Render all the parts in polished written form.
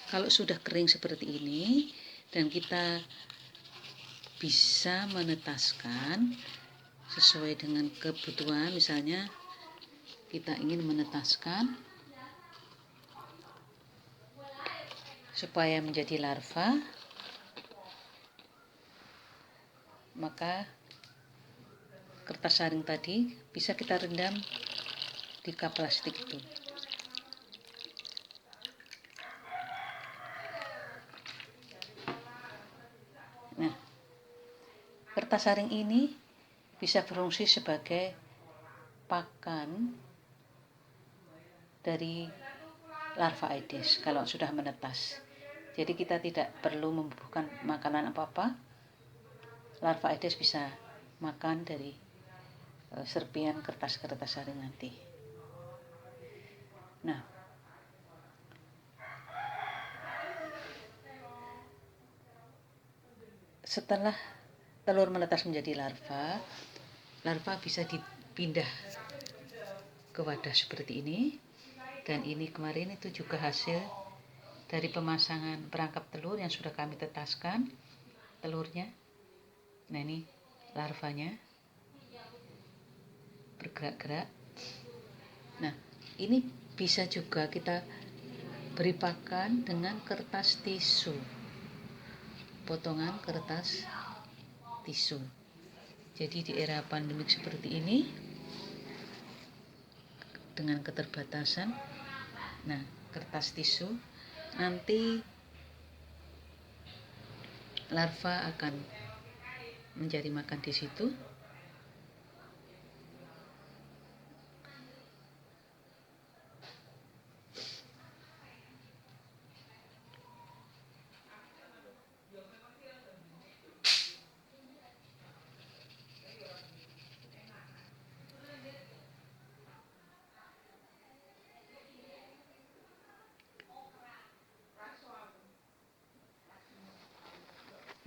Kalau sudah kering seperti ini dan kita bisa menetaskan sesuai dengan kebutuhan, misalnya kita ingin menetaskan supaya menjadi larva, maka kertas saring tadi bisa kita rendam di cup plastik itu. Nah, kertas saring ini bisa berfungsi sebagai pakan dari larva Aedes kalau sudah menetas. Jadi kita tidak perlu membubuhkan makanan apa-apa. Larva Aedes bisa makan dari serpian kertas-kertas saring nanti. Nah, setelah telur menetas menjadi larva, larva bisa dipindah ke wadah seperti ini. Dan ini kemarin itu juga hasil dari pemasangan perangkap telur yang sudah kami tetaskan telurnya. Nah, ini larvanya bergerak-gerak. Nah, ini bisa juga kita beri pakan dengan kertas tisu, potongan kertas tisu. Jadi di era pandemik seperti ini dengan keterbatasan, nah kertas tisu nanti larva akan mencari makan di situ.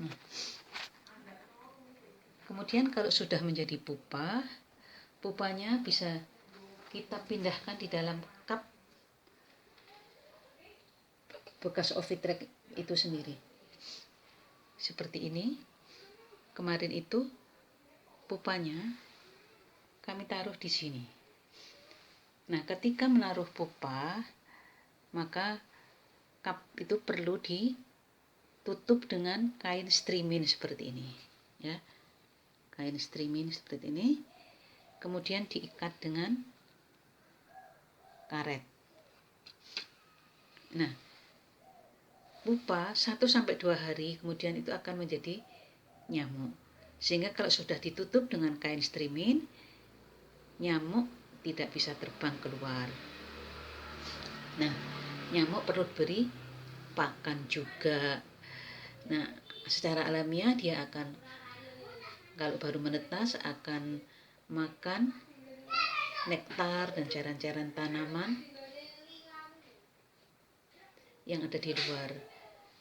Nah, kemudian kalau sudah menjadi pupa, pupanya bisa kita pindahkan di dalam cup bekas Ovitrack itu sendiri. Seperti ini. Kemarin itu pupanya kami taruh di sini. Nah, ketika menaruh pupa, maka cup itu perlu ditutup dengan kain streamin seperti ini, ya. Kain streamin seperti ini. Kemudian diikat dengan karet. Nah, pupa 1-2 hari kemudian itu akan menjadi nyamuk. Sehingga kalau sudah ditutup dengan kain streamin, nyamuk tidak bisa terbang keluar. Nah, nyamuk perlu beri pakan juga. Nah, secara alamiah dia akan, kalau baru menetas, akan makan nektar dan cairan-cairan tanaman yang ada di luar.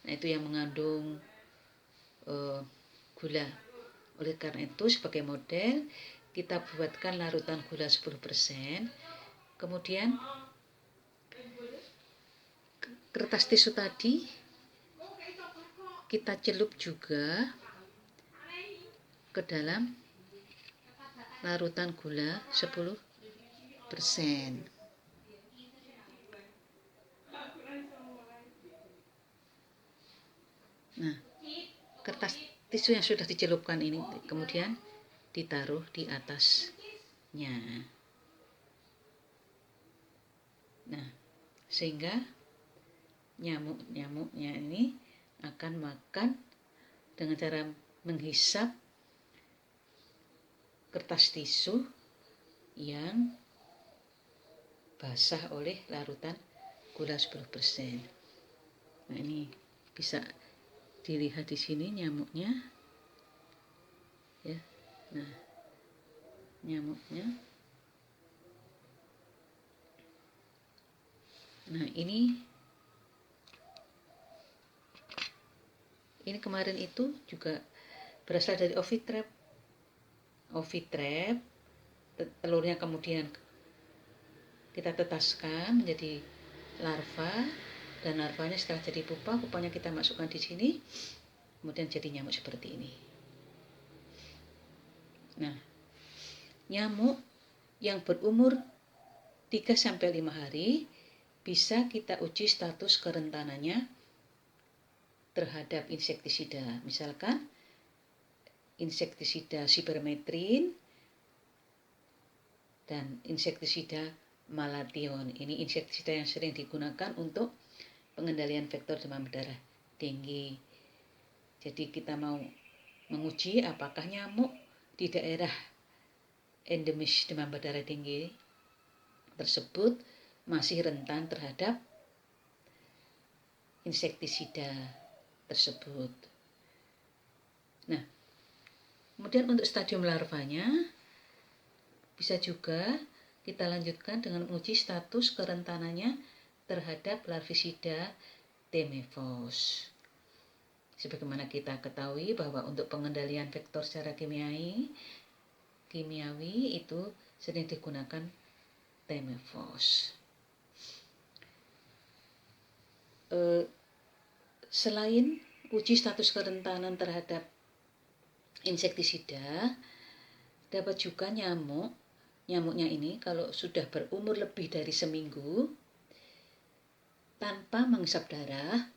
Nah, itu yang mengandung gula. Oleh karena itu, sebagai model, kita buatkan larutan gula 10%. Kemudian kertas tisu tadi kita celup juga ke dalam larutan gula 10%. Nah, kertas tisu yang sudah dicelupkan ini kemudian ditaruh di atasnya. Nah, sehingga nyamuk-nyamuknya ini akan makan dengan cara menghisap kertas tisu yang basah oleh larutan gula 10%. Nah, ini bisa dilihat di sini nyamuknya, ya. Nah, nyamuknya. Nah, ini kemarin itu juga berasal dari Ovitrack. Telurnya kemudian kita tetaskan menjadi larva. dan larvanya setelah jadi pupa, pupanya kita masukkan di sini, kemudian jadi nyamuk seperti ini. Nah, nyamuk yang berumur 3-5 hari bisa kita uji status kerentanannya terhadap insektisida. Misalkan insektisida sipermetrin dan insektisida malation. Ini insektisida yang sering digunakan untuk pengendalian vektor demam berdarah dengue. Jadi kita mau menguji apakah nyamuk di daerah endemis demam berdarah dengue tersebut masih rentan terhadap insektisida tersebut. Nah, kemudian untuk stadium larvanya bisa juga kita lanjutkan dengan menguji status kerentanannya terhadap larvisida Temefos. Sebagaimana kita ketahui bahwa untuk pengendalian vektor secara kimiawi itu sering digunakan Temefos. Selain uji status kerentanan terhadap insektisida, dapat juga nyamuknya ini kalau sudah berumur lebih dari seminggu tanpa menghisap darah,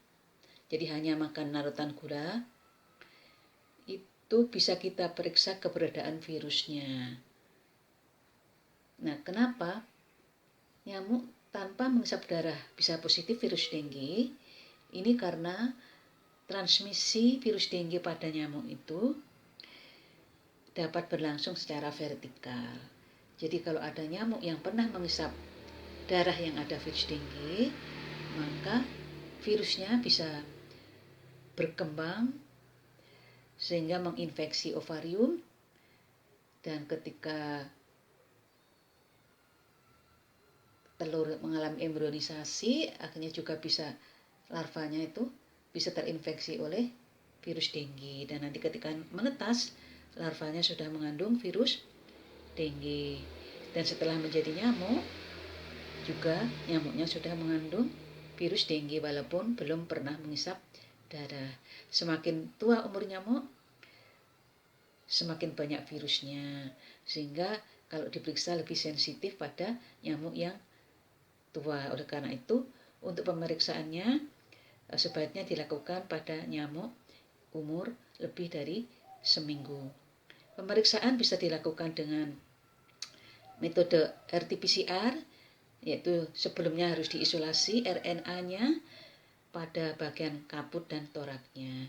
jadi hanya makan larutan gula, itu bisa kita periksa keberadaan virusnya. Nah, kenapa nyamuk tanpa menghisap darah bisa positif virus dengue? Ini karena transmisi virus dengue pada nyamuk itu dapat berlangsung secara vertikal. Jadi kalau ada nyamuk yang pernah menghisap darah yang ada virus dengue, maka virusnya bisa berkembang sehingga menginfeksi ovarium, dan ketika telur mengalami embrionisasi, akhirnya juga bisa larvanya itu bisa terinfeksi oleh virus dengue, dan nanti ketika menetas larvanya sudah mengandung virus dengue, dan setelah menjadi nyamuk juga nyamuknya sudah mengandung virus dengue walaupun belum pernah menghisap darah. Semakin tua umur nyamuk, semakin banyak virusnya, sehingga kalau diperiksa lebih sensitif pada nyamuk yang tua. Oleh karena itu, untuk pemeriksaannya sebaiknya dilakukan pada nyamuk umur lebih dari seminggu. Pemeriksaan bisa dilakukan dengan metode RT-PCR, yaitu sebelumnya harus diisolasi RNA-nya pada bagian kaput dan toraknya.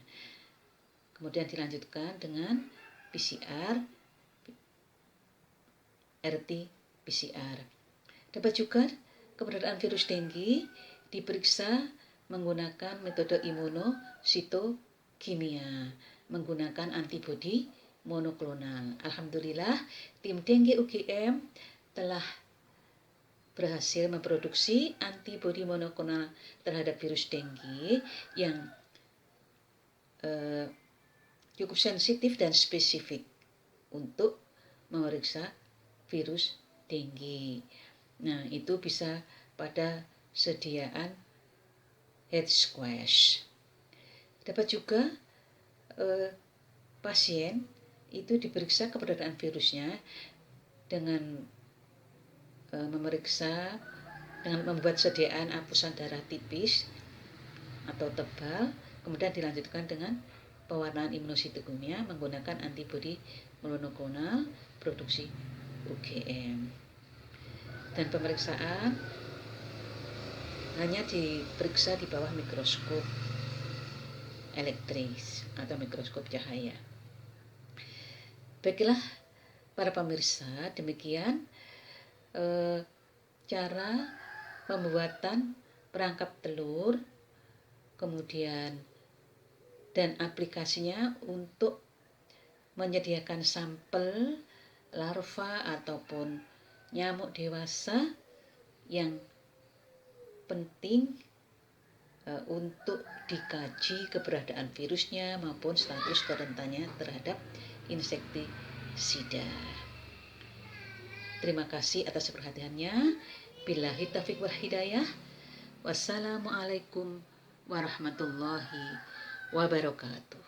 Kemudian dilanjutkan dengan PCR, RT-PCR. Dapat juga keberadaan virus dengue diperiksa menggunakan metode imunositokimia, menggunakan antibodi monoklonal. Alhamdulillah, tim Dengue UGM telah berhasil memproduksi antibodi monoklonal terhadap virus dengue yang cukup sensitif dan spesifik untuk memeriksa virus dengue. Nah, itu bisa pada sediaan head squash. Dapat juga pasien itu diperiksa keberadaan virusnya dengan memeriksa dengan membuat sediaan apusan darah tipis atau tebal, kemudian dilanjutkan dengan pewarnaan imunositokimia menggunakan antibodi monoklonal produksi UGM. Dan pemeriksaan hanya diperiksa di bawah mikroskop elektris atau mikroskop cahaya. Baiklah para pemirsa, demikian cara pembuatan perangkap telur, kemudian dan aplikasinya untuk menyediakan sampel larva ataupun nyamuk dewasa yang penting untuk dikaji keberadaan virusnya maupun status kerentanannya terhadap insektisida. Terima kasih atas perhatiannya. Billahi taufiq wal hidayah. Wassalamualaikum warahmatullahi wabarakatuh.